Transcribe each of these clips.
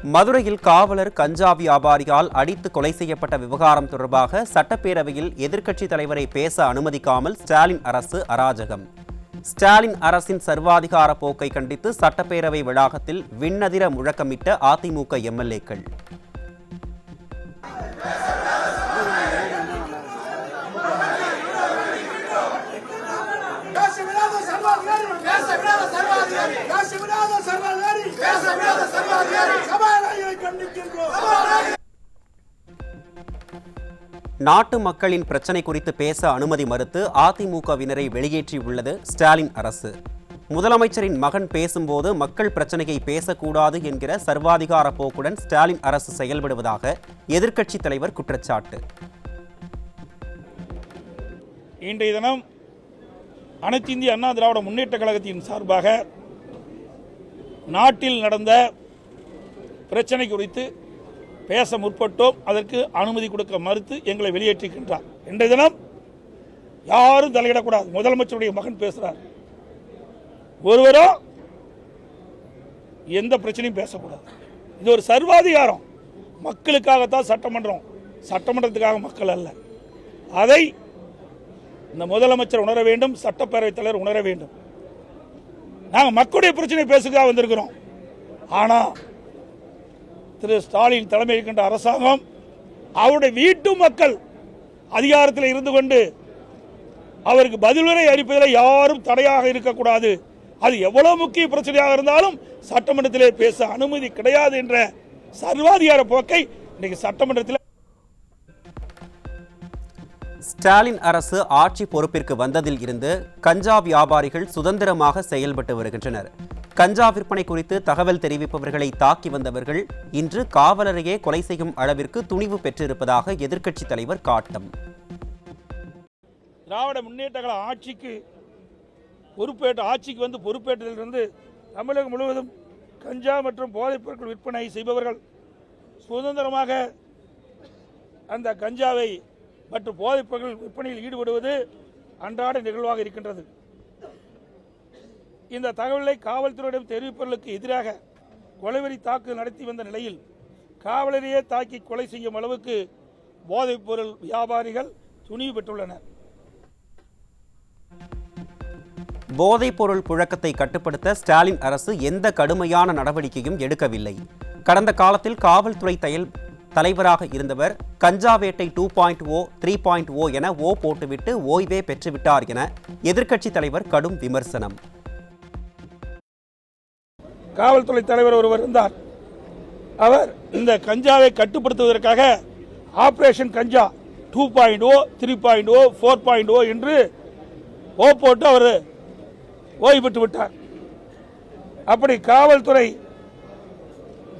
மதுரையில் காவலர் கஞ்சா வியாபாரியால் அடித்து கொலை செய்யப்பட்ட விவகாரம் தொடர்பாக சட்டப்பேரவையில் எதிர்க்கட்சித் தலைவரை பேச அனுமதிக்காமல் ஸ்டாலின் அரசு அராஜகம். ஸ்டாலின் அரசின் சர்வாதிகார போக்கை கண்டித்து சட்டப்பேரவை வளாகத்தில் விண்ணதிர முழக்கமிட்ட அதிமுக எம்எல்ஏக்கள். நாட்டு மக்களின் பிரச்சினை குறித்து பேச அனுமதி மறுத்து அதிமுகவினரை வெளியேற்றியுள்ளது ஸ்டாலின் அரசு. முதலமைச்சரின் மகன் பேசும்போது மக்கள் பிரச்சனையை பேசக்கூடாது என்கிற சர்வாதிகார போக்குடன் ஸ்டாலின் அரசு செயல்படுவதாக எதிர்க்கட்சித் தலைவர் குற்றச்சாட்டு. இன்றைய தினம் அனைத்து இந்திய அண்ணா திராவிட முன்னேற்ற கழகத்தின் சார்பாக நாட்டில் நடந்த பிரச்சனை குறித்து பேச முற்பட்டோம். அதற்கு அனுமதி கொடுக்க மறுத்து எங்களை வெளியேற்றுகின்றார். இன்றைய தினம் யாரும் தலையிடக்கூடாது. முதலமைச்சருடைய மகன் பேசுறார், ஒருவரும் எந்த பிரச்சனையும் பேசக்கூடாது. இது ஒரு சர்வாதிகாரம். மக்களுக்காகத்தான் சட்டமன்றம், சட்டமன்றத்துக்காக மக்கள் அல்ல. அதை இந்த முதலமைச்சர் உணர வேண்டும், சட்டப்பேரவைத் தலைவர் உணர வேண்டும். நாங்கள் மக்களுடைய பிரச்சனை பேசுக்காக வந்திருக்கிறோம். ஆனால் திரு ஸ்டாலின் தலைமை இருக்கின்ற அரசாங்கம் அவருடைய வீட்டு மக்கள் அதிகாரத்தில் இருந்து கொண்டு அவருக்கு பதிலுரை அளிப்பதில் யாரும் தடையாக இருக்கக்கூடாது. அது எவ்வளவு முக்கிய பிரச்சனையாக இருந்தாலும் சட்டமன்றத்திலே பேச அனுமதி கிடையாது என்ற சர்வாதிகார போக்கை இன்னைக்கு சட்டமன்றத்தில் ஸ்டாலின் அரசு ஆட்சி பொறுப்பிற்கு வந்ததில் இருந்து கஞ்சா வியாபாரிகள் சுதந்திரமாக செயல்பட்டு வருகின்றனர். கஞ்சா விற்பனை குறித்து தகவல் தெரிவிப்பவர்களை தாக்கி வந்தவர்கள் இன்று காவலரையே கொலை செய்யும் அளவிற்கு துணிவு பெற்றிருப்பதாக எதிர்க்கட்சித் தலைவர் காட்டம். திராவிட முன்னேற்ற கழக ஆட்சிக்கு வந்து பொறுப்பேற்றதிலிருந்து தமிழகம் முழுவதும் கஞ்சா மற்றும் போதைப் பொருட்கள் விற்பனை செய்பவர்கள் சுதந்திரமாக அந்த கஞ்சாவை மற்றும் போதைப் பொருட்கள் விற்பனையில் ஈடுபடுவது அன்றாட நிகழ்வாக இருக்கின்றது. இந்த தகவலை காவல்துறையிடம் தெரிவிப்பவர்களுக்கு எதிராக கொலைவெறி தாக்குதல் நடத்தி வந்த நிலையில் காவலரையே தாக்கி கொலை செய்யும் அளவுக்கு போதைப் பொருள் வியாபாரிகள் துணிவு பெற்றுள்ளனர். போதைப் பொருள் புழக்கத்தை கட்டுப்படுத்த ஸ்டாலின் அரசு எந்த கடுமையான நடவடிக்கையும் எடுக்கவில்லை. கடந்த காலத்தில் காவல்துறை தலைவராக இருந்தவர் கஞ்சா வேட்டை 2.0, 3.0 என போட்டுவிட்டு ஓய்வே பெற்றுவிட்டார் என எதிர்க்கட்சித் தலைவர் கடும் விமர்சனம். காவல்துறை தலைவர் ஒருவர் இருந்தார். அவர் இந்த கஞ்சாவை கட்டுப்படுத்துவதற்காக ஆபரேஷன் கஞ்சா 2.0, 3.0, 4.0 என்று போட்டு அவர் ஓய்வு பெற்று விட்டார். அப்படி காவல்துறை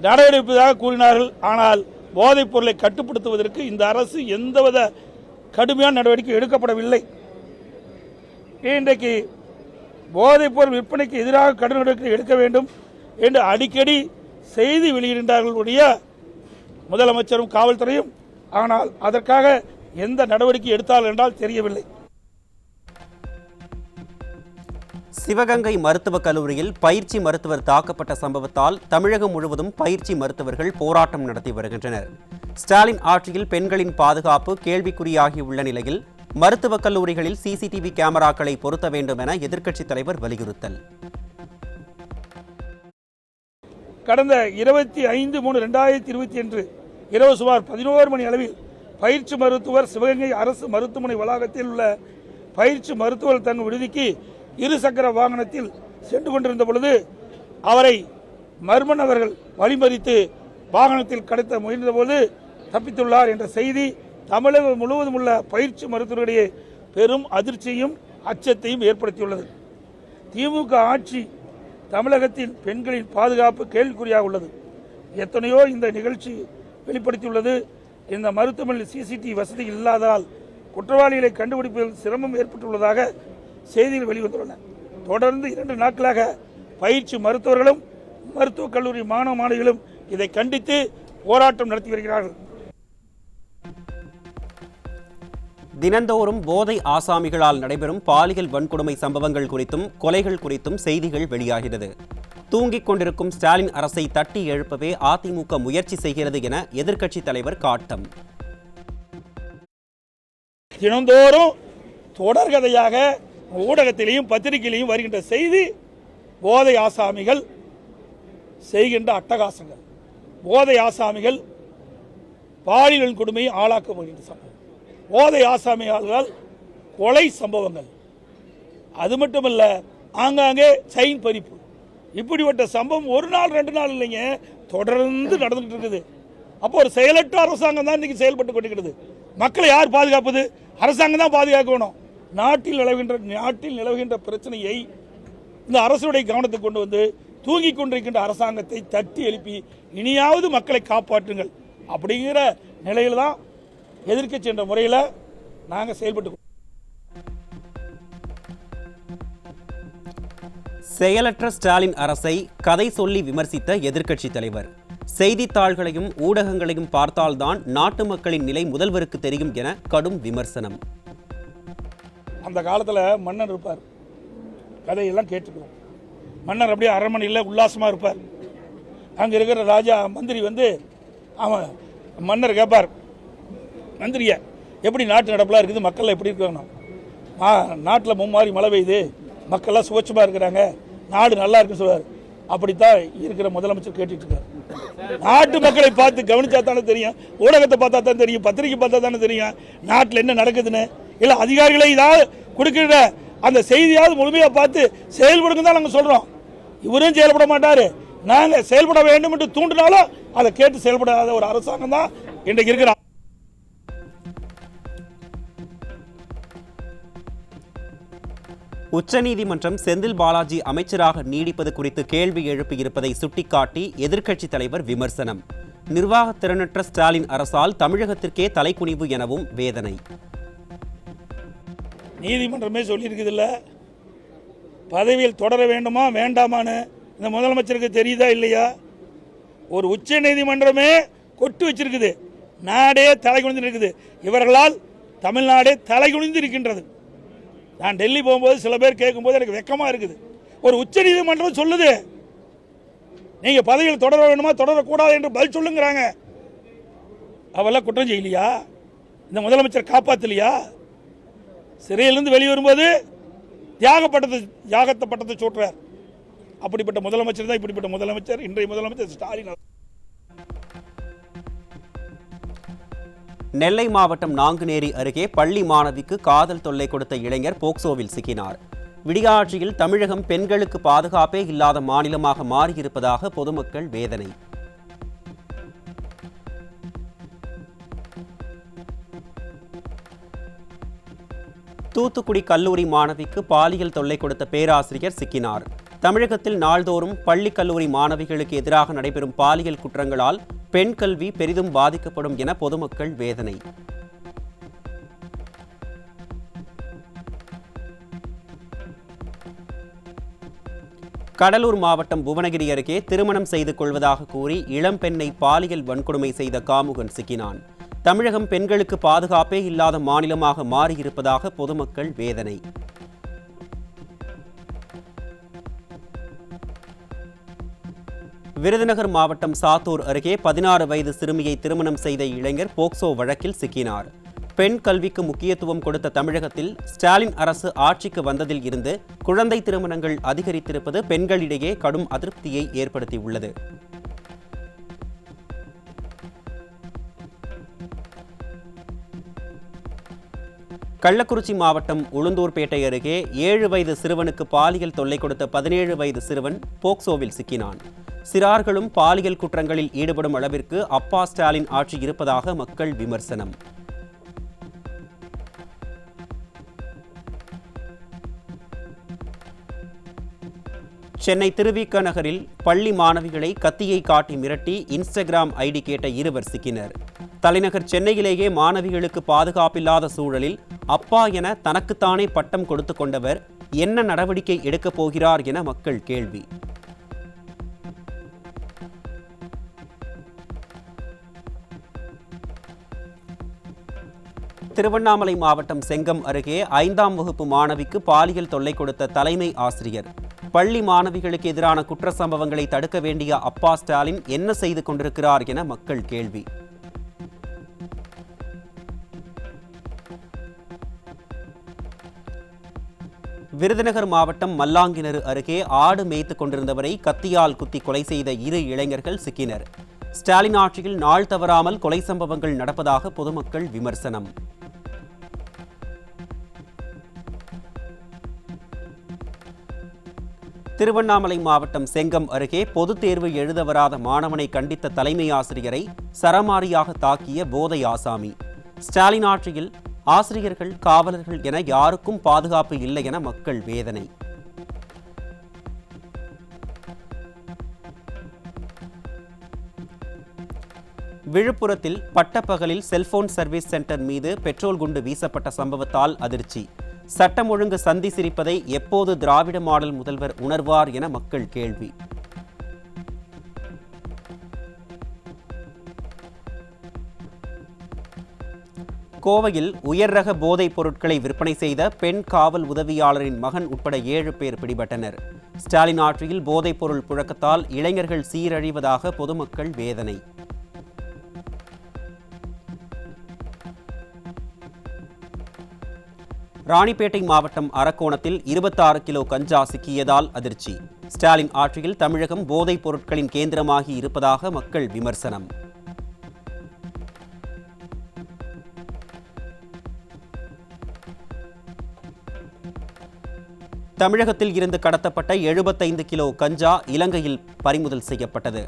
நடவடிக்கையாக கூறினார்கள். ஆனால் போதைப் பொருளை கட்டுப்படுத்துவதற்கு இந்த அரசு எந்தவித கடுமையான நடவடிக்கை எடுக்கப்படவில்லை. இன்றைக்கு போதைப் பொருள் விற்பனைக்கு எதிராக கடும் நடவடிக்கை எடுக்க வேண்டும் என்று அடிக்கடி செய்தி வெளியிடுகின்றார்களுடைய முதலமைச்சரும் காவல்துறையும். ஆனால் அதற்காக எந்த நடவடிக்கை எடுத்தார்கள் என்றால் தெரியவில்லை. சிவகங்கை மருத்துவக் கல்லூரியில் பயிற்சி மருத்துவர் தாக்கப்பட்ட சம்பவத்தால் தமிழகம் முழுவதும் பயிற்சி மருத்துவர்கள் போராட்டம் நடத்தி வருகின்றனர். ஸ்டாலின் ஆட்சியில் பெண்களின் பாதுகாப்பு கேள்விக்குறியாகியுள்ள நிலையில் மருத்துவக் கல்லூரிகளில் சிசிடிவி கேமராக்களை பொருத்த வேண்டும் என எதிர்க்கட்சித் தலைவர் வலியுறுத்தல். கடந்த 25/3/2020 இரவு சுமார் 11 மணி அளவில் பயிற்சி மருத்துவர் சிவகங்கை அரசு மருத்துவமனை வளாகத்தில் உள்ள பயிற்சி மருத்துவர் தங்கும் விடுதிக்கு இருசக்கர வாகனத்தில் சென்று கொண்டிருந்த பொழுது அவரை மர்ம நபர்கள் வழிமறித்து வாகனத்தில் கடத்த முயன்றபோது தப்பித்துள்ளார் என்ற செய்தி தமிழகம் முழுவதும் உள்ள பயிற்சி மருத்துவர்களிடையே பெரும் அதிர்ச்சியையும் அச்சத்தையும் ஏற்படுத்தியுள்ளது. திமுக ஆட்சி தமிழகத்தில் பெண்களின் பாதுகாப்பு கேள்விக்குறியாக உள்ளது. எத்தனையோ இந்த நிகழ்ச்சி வெளிப்படுத்தியுள்ளது. இந்த மருத்துவமனையில் சிசிடிவி வசதி இல்லாததால் குற்றவாளிகளை கண்டுபிடிப்பதில் சிரமம் ஏற்பட்டுள்ளதாக செய்திகள் வெளிவந்துள்ளன. தொடர்ந்து 2 நாட்களாக பயிற்சி மருத்துவர்களும் மருத்துவக் கல்லூரி மாணவ மாணவிகளும் இதை கண்டித்து போராட்டம் நடத்தி வருகிறார்கள். தினந்தோறும் போதை ஆசாமிகளால் நடைபெறும் பாலியல் வன்கொடுமை சம்பவங்கள் குறித்தும் கொலைகள் குறித்தும் செய்திகள் வெளியாகிறது. தூங்கிக் கொண்டிருக்கும் ஸ்டாலின் அரசை தட்டி எழுப்பவே அதிமுக முயற்சி செய்கிறது என எதிர்க்கட்சித் தலைவர் காட்டம். தினந்தோறும் தொடர்கதையாக ஊடகத்திலையும் பத்திரிகையிலையும் வருகின்ற செய்தி போதை ஆசாமிகள் செய்கின்ற அட்டகாசங்கள், போதை ஆசாமிகள் பாலியல் கொடுமையை ஆளாக்கப்படுகின்ற சம்பவம், போதை ஆசாமியாளர்கள் கொலை சம்பவங்கள், அது மட்டுமல்ல ஆங்காங்கே செயின் பறிப்பு, இப்படிப்பட்ட சம்பவம் ஒரு நாள் 2 நாள் இல்லைங்க, தொடர்ந்து நடந்துகிட்டு இருக்குது. அப்போ ஒரு செயலற்ற அரசாங்கம் தான் இன்னைக்கு செயல்பட்டு கொண்டிருக்கிறது. மக்களை யார் பாதுகாப்பது? அரசாங்கம் தான் பாதுகாக்கணும். நாட்டில் நிலவுகின்ற பிரச்சனையை இந்த அரசுடைய கவனத்துக்கு கொண்டு வந்து தூங்கிக் கொண்டிருக்கின்ற அரசாங்கத்தை தட்டி எழுப்பி இனியாவது மக்களை காப்பாற்றுங்கள் அப்படிங்கிற நிலையில் தான் எதிர்க்கட்சி என்ற முறையில் நாங்கள் செயல்பட்டு. செயலற்ற ஸ்டாலின் அரசை கதை சொல்லி விமர்சித்த எதிர்க்கட்சித் தலைவர், செய்தித்தாள்களையும் ஊடகங்களையும் பார்த்தால்தான் நாட்டு மக்களின் நிலை முதல்வருக்கு தெரியும் என கடும் விமர்சனம். அந்த காலத்தில் மன்னர் இருப்பார், கதையெல்லாம் கேட்டுக்குவோம். மன்னர் அப்படியே அரண்மனையில் உல்லாசமாக இருப்பார். அங்கே இருக்கிற ராஜா மந்திரி வந்து அவன் மன்னர் கேட்பார், மந்திரியை எப்படி நாட்டு நடப்பெல்லாம் இருக்குது, மக்கள் எப்படி இருக்காங்க, நாட்டில் மும்மாறி மழை பெய்யுது, மக்கள்லாம் சுவச்சமாக இருக்கிறாங்க, நாடு நல்லா இருக்குன்னு சொல்லுவார். அப்படித்தான் இருக்கிற முதலமைச்சர் கேட்டுட்டு இருக்கார். நாட்டு மக்களை பார்த்து கவனிச்சா தானே தெரியும், ஊடகத்தை பார்த்தா தான் தெரியும், பத்திரிகை பார்த்தா தானே தெரியும் நாட்டில் என்ன நடக்குதுன்னு. இல்லை அதிகாரிகளை இதாவது கொடுக்கிற அந்த செய்தியாவது முழுமையாக பார்த்து செயல்படுங்க தான் நாங்கள் சொல்கிறோம். இவரும் செயல்பட மாட்டார், நாங்கள் செயல்பட வேண்டும் என்று தூண்டினாலும் அதை கேட்டு செயல்படாத ஒரு அரசாங்கம் தான் இன்றைக்கு இருக்கிற. உச்சநீதிமன்றம் செந்தில் பாலாஜி அமைச்சராக நீடிப்பது குறித்து கேள்வி எழுப்பியிருப்பதை சுட்டிக்காட்டி எதிர்க்கட்சித் தலைவர் விமர்சனம். நிர்வாக திறனற்ற ஸ்டாலின் அரசால் தமிழகத்திற்கே தலைக்குனிவு எனவும் வேதனை. நீதிமன்றமே சொல்லியிருக்குதுல்ல, பதவியில் தொடர வேண்டுமா வேண்டாமான்னு இந்த முதலமைச்சருக்கு தெரியுதா இல்லையா? ஒரு உச்ச நீதிமன்றமே கொட்டு வச்சிருக்குது, நாடே தலை குனிந்து இருக்குது. இவர்களால் தமிழ்நாடே தலை குனிந்து இருக்கின்றது. நான் டெல்லி போகும்போது சில பேர் கேட்கும்போது எனக்கு வெக்கமாக இருக்குது. ஒரு உச்ச நீதிமன்றம் சொல்லுது நீங்கள் பதவியில் தொடர வேண்டுமா தொடரக்கூடாது என்று பதில் சொல்லுங்கிறாங்க. அவெல்லாம் குற்றம் செய்யலையா? இந்த முதலமைச்சர் காப்பாற்றலையா? சிறையிலிருந்து வெளியே வரும்போது தியாகத்தை பட்டத்தை சூட்டுறார். அப்படிப்பட்ட முதலமைச்சர் தான் இப்படிப்பட்ட முதலமைச்சர் இன்றைய முதலமைச்சர் ஸ்டாலின். நெல்லை மாவட்டம் நாங்குநேரி அருகே பள்ளி மாணவிக்கு காதல் தொல்லை கொடுத்த இளைஞர் போக்சோவில் சிக்கினார். விடியாட்சியில் தமிழகம் பெண்களுக்கு பாதுகாப்பே இல்லாத மாநிலமாக மாறியிருப்பதாக பொதுமக்கள் வேதனை. தூத்துக்குடி கல்லூரி மாணவிக்கு பாலியல் தொல்லை கொடுத்த பேராசிரியர் சிக்கினார். தமிழகத்தில் நாள்தோறும் பள்ளி கல்லூரி மாணவிகளுக்கு எதிராக நடைபெறும் பாலியல் குற்றங்களால் பெண் கல்வி பெரிதும் பாதிக்கப்படும் என பொதுமக்கள் வேதனை. கடலூர் மாவட்டம் புவனகிரி அருகே திருமணம் செய்து கொள்வதாக கூறி இளம்பெண்ணை பாலியல் வன்கொடுமை செய்த காமுகன் சிக்கினான். தமிழகம் பெண்களுக்கு பாதுகாப்பே இல்லாத மாநிலமாக மாறியிருப்பதாக பொதுமக்கள் வேதனை. விருதுநகர் மாவட்டம் சாத்தூர் அருகே 16 வயது சிறுமியை திருமணம் செய்த இளைஞர் போக்சோ வழக்கில் சிக்கினார். பெண் கல்விக்கு முக்கியத்துவம் கொடுத்த தமிழகத்தில் ஸ்டாலின் அரசு ஆட்சிக்கு வந்ததில் இருந்து குழந்தை திருமணங்கள் அதிகரித்திருப்பது பெண்களிடையே கடும் அதிருப்தியை ஏற்படுத்தியுள்ளது. கள்ளக்குறிச்சி மாவட்டம் உளுந்தூர்பேட்டை அருகே 7 வயது சிறுவனுக்கு பாலியல் தொல்லை கொடுத்த 17 வயது சிறுவன் போக்சோவில் சிக்கினான். சிறார்களும் பாலியல் குற்றங்களில் ஈடுபடும் அளவிற்கு அப்பா ஸ்டாலின் ஆட்சி இருப்பதாக மக்கள் விமர்சனம். சென்னை திருவிக நகரில் பள்ளி மாணவிகளை கத்தியை காட்டி மிரட்டி இன்ஸ்டாகிராம் ஐடி கேட்ட 2 சிக்கினர். தலைநகர் சென்னையிலேயே மாணவிகளுக்கு பாதுகாப்பில்லாத சூழலில் அப்பா என தனக்குத்தானே பட்டம் கொடுத்து கொண்டவர் என்ன நடவடிக்கை எடுக்கப் போகிறார் என மக்கள் கேள்வி. திருவண்ணாமலை மாவட்டம் செங்கம் அருகே 5ஆம் வகுப்பு மாணவிக்கு பாலியல் தொல்லை கொடுத்த தலைமை ஆசிரியர். பள்ளி மாணவிகளுக்கு எதிரான குற்ற சம்பவங்களை தடுக்க வேண்டிய அப்பா ஸ்டாலின் என்ன செய்து கொண்டிருக்கிறார் என மக்கள் கேள்வி. விருதுநகர் மாவட்டம் மல்லாங்கிணறு அருகே ஆடு மேய்த்துக் கொண்டிருந்தவரை கத்தியால் குத்தி கொலை செய்த 2 இளைஞர்கள் சிக்கினர். ஸ்டாலின் ஆட்சியில் நாள் தவறாமல் கொலை சம்பவங்கள் நடப்பதாக பொதுமக்கள் விமர்சனம். திருவண்ணாமலை மாவட்டம் செங்கம் அருகே பொதுத் தேர்வு எழுத வராத மாணவனை கண்டித்த தலைமை ஆசிரியரை சரமாரியாக தாக்கிய போதை ஆசாமி. ஸ்டாலின் ஆட்சியில் ஆசிரியர்கள், காவலர்கள் என யாருக்கும் பாதுகாப்பு இல்லை என மக்கள் வேதனை. விழுப்புரத்தில் பட்டப்பகலில் செல்போன் சர்வீஸ் சென்டர் மீது பெட்ரோல் குண்டு வீசப்பட்ட சம்பவத்தால் அதிர்ச்சி. சட்டம் ஒழுங்கு சந்தி சிரிப்பதை எப்போது திராவிட மாடல் முதல்வர் உணர்வார் என மக்கள் கேள்வி. கோவையில் உயர் ரக போதைப் பொருட்களை விற்பனை செய்த பெண் காவல் உதவியாளரின் மகன் உட்பட 7 பேர் பிடிபட்டனர். ஸ்டாலின் ஆட்சியில் போதைப் பொருள் புழக்கத்தால் இளைஞர்கள் சீரழிவதாக பொதுமக்கள் வேதனை. ராணிப்பேட்டை மாவட்டம் அரக்கோணத்தில் 26 கிலோ கஞ்சா சிக்கியதால் அதிர்ச்சி. ஸ்டாலின் ஆட்சியில் தமிழகம் போதைப் பொருட்களின் கேந்திரமாகி இருப்பதாக மக்கள் விமர்சனம். தமிழகத்தில் இருந்து கடத்தப்பட்ட 75 கிலோ கஞ்சா இலங்கையில் பறிமுதல் செய்யப்பட்டது.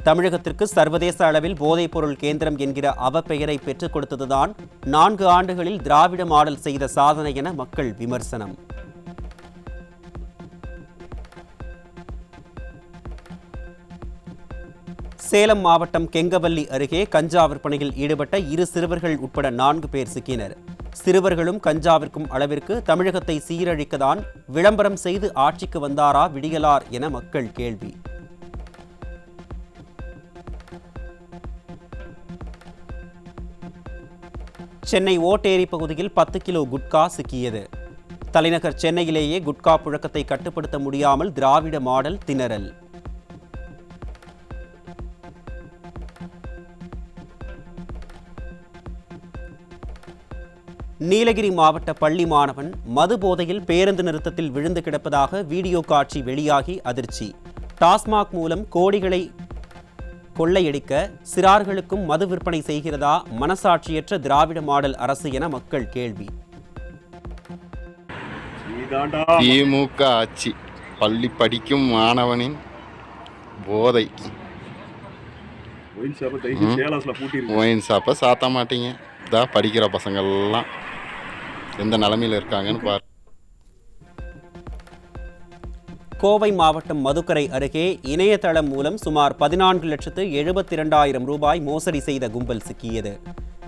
தமிழகத்திற்கு சர்வதேச அளவில் போதைப்பொருள் கேந்திரம் என்கிற அவப்பெயரை பெற்றுக் கொடுத்ததுதான் 4 ஆண்டுகளில் திராவிட மாடல் செய்த சாதனை என மக்கள் விமர்சனம். சேலம் மாவட்டம் கெங்கவல்லி அருகே கஞ்சா விற்பனையில் ஈடுபட்ட 2 சிறுவர்கள் உட்பட 4 பேர் சிக்கினர். சிறுவர்களும் கஞ்சாவிற்கும் அளவிற்கு தமிழகத்தை சீரழிக்கதான் விளம்பரம் செய்து ஆட்சிக்கு வந்தாரா விடியலார் என மக்கள் கேள்வி. சென்னை ஓட்டேரி பகுதியில் 10 கிலோ குட்கா சிக்கியது. தலைநகர் சென்னையிலேயே குட்கா புழக்கத்தை கட்டுப்படுத்த முடியாமல் திராவிட மாடல் திணறல். நீலகிரி மாவட்ட பள்ளி மாணவன் மது போதையில் பேருந்து நிறுத்தத்தில் விழுந்து கிடப்பதாக வீடியோ காட்சி வெளியாகி அதிர்ச்சி. டாஸ்மாக் மூலம் கோடிகளை கொள்ளையடிக்க சிறார்களுக்கும் மது விற்பனை செய்கிறதா மனசாட்சியற்ற திராவிட மாடல் அரசு என மக்கள் கேள்வி. திமுக ஆட்சி பள்ளி படிக்கும் மாணவனின் போதை. ஒயின் ஷாப்பை சாத்த மாட்டீங்க. இதான் படிக்கிற பசங்கள்லாம் எந்த நிலைமையில் இருக்காங்கன்னு பாரு. கோவை மாவட்டம் மதுக்கரை அருகே இணையதளம் மூலம் சுமார் 14,72,000 ரூபாய் மோசடி செய்த கும்பல் சிக்கியது.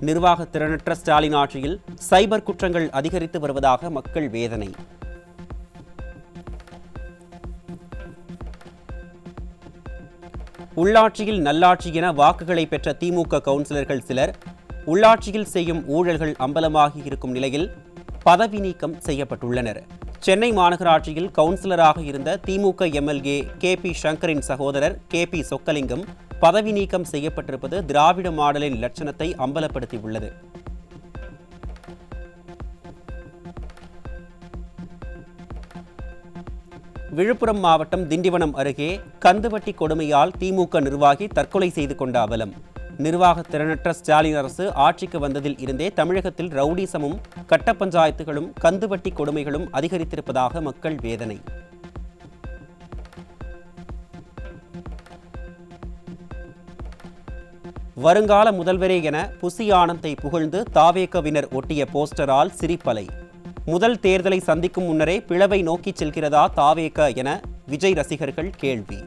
நிர்வாக திறனற்ற ஸ்டாலின் ஆட்சியில் சைபர் குற்றங்கள் அதிகரித்து வருவதாக மக்கள் வேதனை. உள்ளாட்சியில் நல்லாட்சி என வாக்குகளை பெற்ற திமுக கவுன்சிலர்கள் சிலர் உள்ளாட்சியில் செய்யும் ஊழல்கள் அம்பலமாகி இருக்கும் நிலையில் பதவி நீக்கம் செய்யப்பட்டுள்ளனர். சென்னை மாநகராட்சியில் கவுன்சிலராக இருந்த திமுக எம்எல்ஏ KP சங்கரின் சகோதரர் KP சொக்கலிங்கம் பதவி நீக்கம் செய்யப்பட்டிருப்பது திராவிட மாடலின் லட்சணத்தை அம்பலப்படுத்தியுள்ளது. விழுப்புரம் மாவட்டம் திண்டிவனம் அருகே கந்துவட்டி கொடுமையால் திமுக நிர்வாகி தற்கொலை செய்து கொண்ட அவலம். நிர்வாக திறனற்ற ஸ்டாலின் அரசு ஆட்சிக்கு வந்ததில் இருந்தே தமிழகத்தில் ரவுடிசமும் கட்ட பஞ்சாயத்துகளும் கந்துவட்டி கொடுமைகளும் அதிகரித்திருப்பதாக மக்கள் வேதனை. வருங்கால முதல்வரே என புசி ஆனந்தை புகழ்ந்து தாவேகவினர் ஒட்டிய போஸ்டரால் சிரிப்பலை. முதல் தேர்தலை சந்திக்கும் முன்னரே பிளவை நோக்கி செல்கிறதா தாவேக என விஜய் ரசிகர்கள் கேள்வி.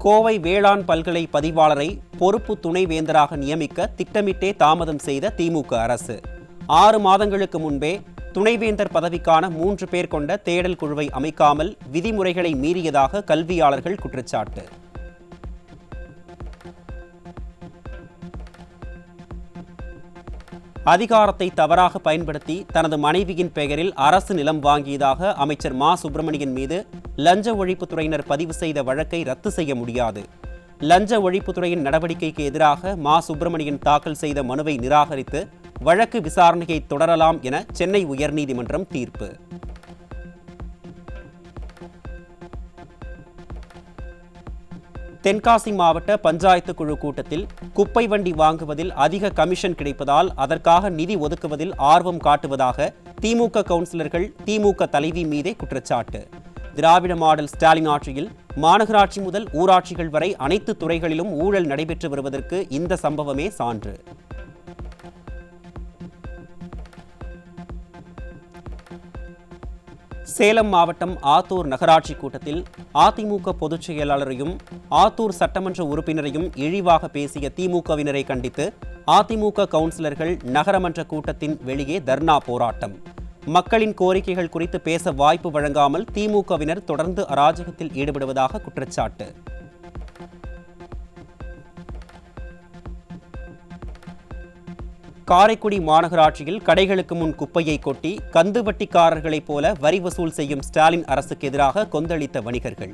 கோவை வேளாண் பல்கலை பதிவாளரை பொறுப்பு துணைவேந்தராக நியமிக்க திட்டமிட்டே தாமதம் செய்த திமுக அரசு 6 மாதங்களுக்கு முன்பே துணைவேந்தர் பதவிக்கான 3 பேர் கொண்ட தேடல் குழுவை அமைக்காமல் விதிமுறைகளை மீறியதாக கல்வியாளர்கள் குற்றச்சாட்டு. அதிகாரத்தை தவறாக பயன்படுத்தி தனது மனைவியின் பெயரில் அரசு நிலம் வாங்கியதாக அமைச்சர் மா சுப்பிரமணியன் மீது லஞ்ச ஒழிப்புத்துறையினர் பதிவு செய்த வழக்கை ரத்து செய்ய முடியாது. லஞ்ச ஒழிப்புத்துறையின் நடவடிக்கைக்கு எதிராக மா சுப்பிரமணியன் தாக்கல் செய்த மனுவை நிராகரித்து வழக்கு விசாரணையை தொடரலாம் என சென்னை உயர்நீதிமன்றம் தீர்ப்பு. தென்காசி மாவட்ட பஞ்சாயத்து குழு கூட்டத்தில் குப்பை வண்டி வாங்குவதில் அதிக கமிஷன் கிடைப்பதால் அதற்காக நிதி ஒதுக்குவதில் ஆர்வம் காட்டுவதாக திமுக கவுன்சிலர்கள் திமுக தலைவி மீதே குற்றச்சாட்டு. திராவிட மாடல் ஸ்டாலின் ஆட்சியில் மாநகராட்சி முதல் ஊராட்சிகள் வரை அனைத்து துறைகளிலும் ஊழல் நடைபெற்று வருவதற்கு இந்த சம்பவமே சான்று. சேலம் மாவட்டம் ஆத்தூர் நகராட்சி கூட்டத்தில் அதிமுக பொதுச் செயலாளரையும் ஆத்தூர் சட்டமன்ற உறுப்பினரையும் இழிவாக பேசிய திமுகவினரை கண்டித்து அதிமுக கவுன்சிலர்கள் நகரமன்ற கூட்டத்தின் வெளியே தர்ணா போராட்டம். மக்களின் கோரிக்கைகள் குறித்து பேச வாய்ப்பு வழங்காமல் திமுகவினர் தொடர்ந்து அராஜகத்தில் ஈடுபடுவதாக குற்றச்சாட்டு. காரைக்குடி மாநகராட்சியில் கடைகளுக்கு முன் குப்பையை கொட்டி கந்துவட்டிக்காரர்களைப் போல வரி வசூல் செய்யும் ஸ்டாலின் அரசுக்கு எதிராக கொந்தளித்த வணிகர்கள்.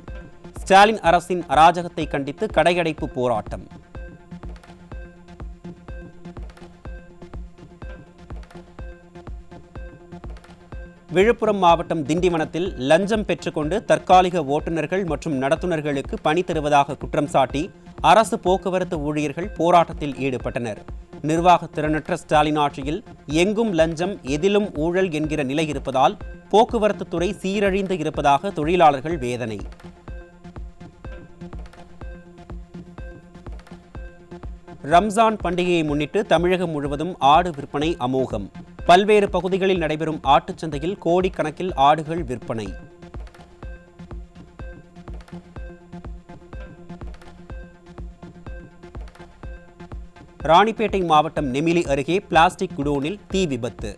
ஸ்டாலின் அரசின் அராஜகத்தை கண்டித்து கடையடைப்பு போராட்டம். விழுப்புரம் மாவட்டம் திண்டிவனத்தில் லஞ்சம் பெற்றுக்கொண்டு தற்காலிக ஓட்டுநர்கள் மற்றும் நடத்துனர்களுக்கு பணி தருவதாக குற்றம் சாட்டி அரசு போக்குவரத்து ஊழியர்கள் போராட்டத்தில் ஈடுபட்டனர். நிர்வாக திறனற்ற ஸ்டாலின் ஆட்சியில் எங்கும் லஞ்சம் எதிலும் ஊழல் என்கிற நிலை இருப்பதால் போக்குவரத்து துறை சீரழிந்து இருப்பதாக தொழிலாளர்கள் வேதனை. ரம்ஜான் பண்டிகையை முன்னிட்டு தமிழகம் முழுவதும் ஆடு விற்பனை அமோகம். பல்வேறு பகுதிகளில் நடைபெறும் ஆட்டுச்சந்தையில் கோடிக்கணக்கில் ஆடுகள் விற்பனை. ராணிப்பேட்டை மாவட்டம் நெமிலி அருகே பிளாஸ்டிக் குடோனில் தீ விபத்து.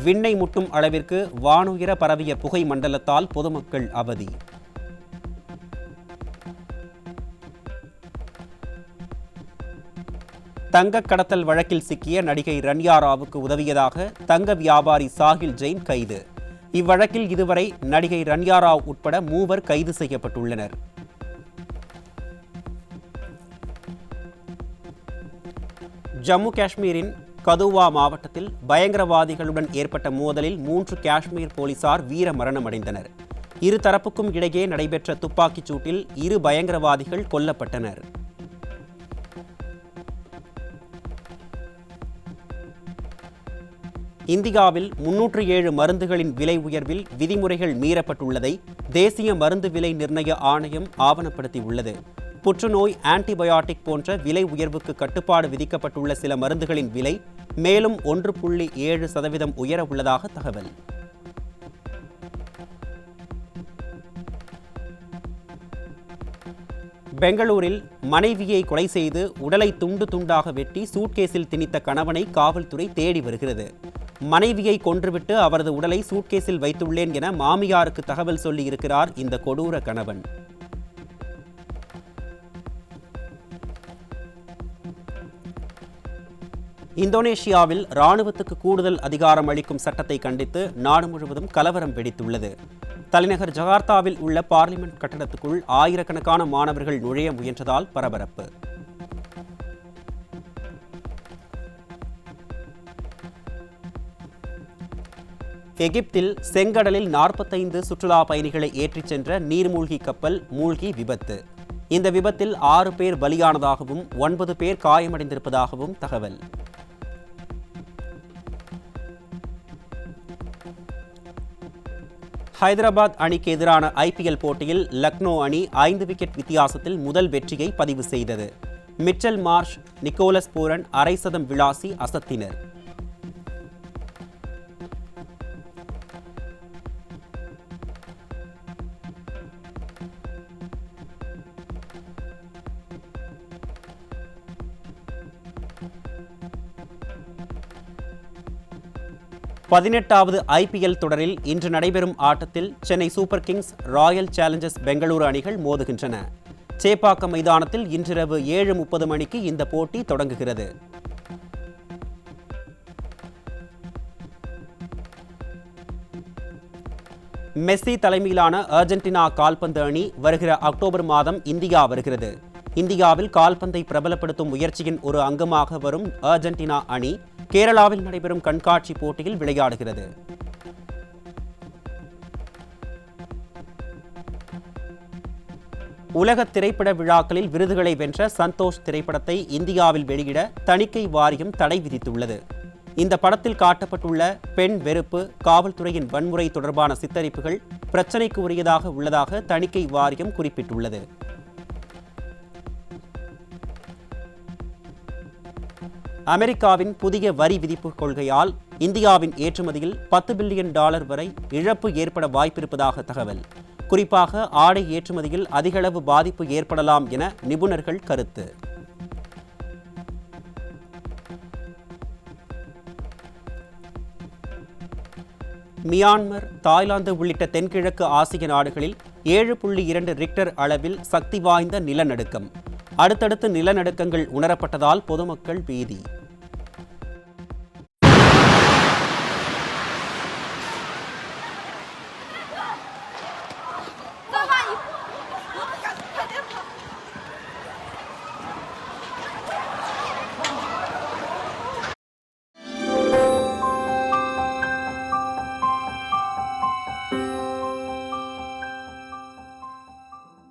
விண்ணை முட்டும் அளவிற்கு வானுயர பரவிய புகை மண்டலத்தால் பொதுமக்கள் அவதி. தங்க கடத்தல் வழக்கில் சிக்கிய நடிகை ரன்யா ராவுக்கு உதவியதாக தங்க வியாபாரி சாஹில் ஜெயின் கைது. இவ்வழக்கில் இதுவரை நடிகை ரன்யா ராவ் உட்பட 3 கைது செய்யப்பட்டுள்ளனர். ஜம்மு காஷ்மீரின் கதுவா மாவட்டத்தில் பயங்கரவாதிகளுடன் ஏற்பட்ட மோதலில் 3 காஷ்மீர் போலீசார் வீர மரணமடைந்தனர். இரு தரப்புக்கும் இடையே நடைபெற்ற துப்பாக்கிச் சூட்டில் 2 பயங்கரவாதிகள் கொல்லப்பட்டனர். இந்தியாவில் 307 மருந்துகளின் விலை உயர்வில் விதிமுறைகள் மீறப்பட்டுள்ளதை தேசிய மருந்து விலை நிர்ணய ஆணையம் ஆவணப்படுத்தியுள்ளது. புற்றுநோய், ஆன்டிபயாட்டிக் போன்ற விலை உயர்வுக்கு கட்டுப்பாடு விதிக்கப்பட்டுள்ள சில மருந்துகளின் விலை மேலும் 1.7% உயர உள்ளதாக தகவல். பெங்களூரில் மனைவியை கொலை செய்து உடலை துண்டு துண்டாக வெட்டி சூட்கேஸில் திணித்த கணவனை காவல்துறை தேடி வருகிறது. மனைவியை கொன்றுவிட்டு அவரது உடலை சூட்கேஸில் வைத்துள்ளேன் என மாமியாருக்கு தகவல் சொல்லி இருக்கிறார் இந்த கொடூர கணவன். இந்தோனேஷியாவில் ராணுவத்துக்கு கூடுதல் அதிகாரம் அளிக்கும் சட்டத்தை கண்டித்து நாடு முழுவதும் கலவரம் வெடித்துள்ளது. தலைநகர் ஜகார்த்தாவில் உள்ள பார்லிமெண்ட் கட்டடத்துக்குள் ஆயிரக்கணக்கான மாணவர்கள் நுழைய முயன்றதால் பரபரப்பு. எகிப்தில் செங்கடலில் 45 சுற்றுலா பயணிகளை ஏற்றிச் சென்ற நீர்மூழ்கி கப்பல் மூழ்கி விபத்து. இந்த விபத்தில் 6 பேர் பலியானதாகவும் 9 பேர் காயமடைந்திருப்பதாகவும் தகவல். ஹைதராபாத் அணிக்கு எதிரான IPL போட்டியில் லக்னோ அணி 5 விக்கெட் வித்தியாசத்தில் முதல் வெற்றியை பதிவு செய்தது. மிச்சல் மார்ஷ், நிக்கோலஸ் பூரன் அரை சதம் விளாசி அசத்தினர். பதினெட்டாவது IPL தொடரில் இன்று நடைபெறும் ஆட்டத்தில் Chennai super Kings, Royal Challengers Bengaluru அணிகள் மோதுகின்றன. சேப்பாக்கம் மைதானத்தில் இன்றிரவு 7:30 மணிக்கு இந்த போட்டி தொடங்குகிறது. மெஸ்ஸி தலைமையிலான அர்ஜென்டினா கால்பந்து அணி வருகிற அக்டோபர் மாதம் இந்தியா வருகிறது. இந்தியாவில் கால்பந்தை பிரபலப்படுத்தும் முயற்சியின் ஒரு அங்கமாக வரும் அர்ஜென்டினா அணி கேரளாவில் நடைபெறும் கண்காட்சி போட்டியில் விளையாடுகிறது. உலக திரைப்பட விழாக்களில் விருதுகளை வென்ற சந்தோஷ் திரைப்படத்தை இந்தியாவில் வெளியிட தணிக்கை வாரியம் தடை விதித்துள்ளது. இந்த படத்தில் காட்டப்பட்டுள்ள பெண் வெறுப்பு, காவல்துறையின் வன்முறை தொடர்பான சித்தரிப்புகள் பிரச்சினைக்கு உரியதாக உள்ளதாக தணிக்கை வாரியம் குறிப்பிட்டுள்ளது. அமெரிக்காவின் புதிய வரி விதிப்பு கொள்கையால் இந்தியாவின் ஏற்றுமதியில் $10 பில்லியன் வரை இழப்பு ஏற்பட வாய்ப்பிருப்பதாக தகவல். குறிப்பாக ஆடை ஏற்றுமதியில் அதிகளவு பாதிப்பு ஏற்படலாம் என நிபுணர்கள் கருத்து. மியான்மர், தாய்லாந்து உள்ளிட்ட தென்கிழக்கு ஆசிய நாடுகளில் 7.2 ரிக்டர் அளவில் சக்தி வாய்ந்த நிலநடுக்கம். அடுத்தடுத்து நிலநடுக்கங்கள் உணரப்பட்டதால் பொதுமக்கள் பீதி.